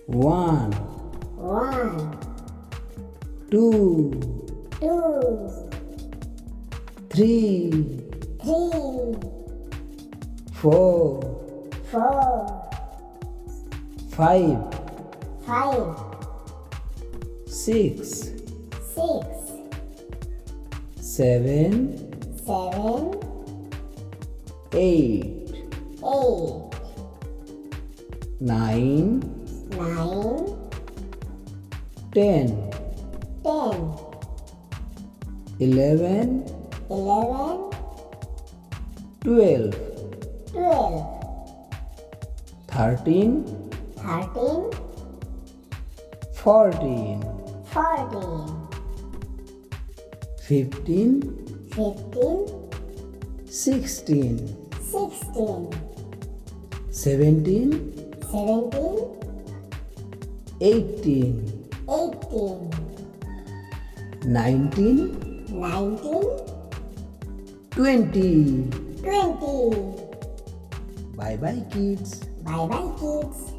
One, one, two, two, three, three, four, four, five, five, six, six, seven, seven, eight, eight, nine, nine, 10, 10, 11, 11, 12, 12, 13, 13, 14, 14, 15, 15, 16, 16, 17, 17, 18, 18, 19, 19, 20. 20. Bye bye, kids. Bye bye, kids.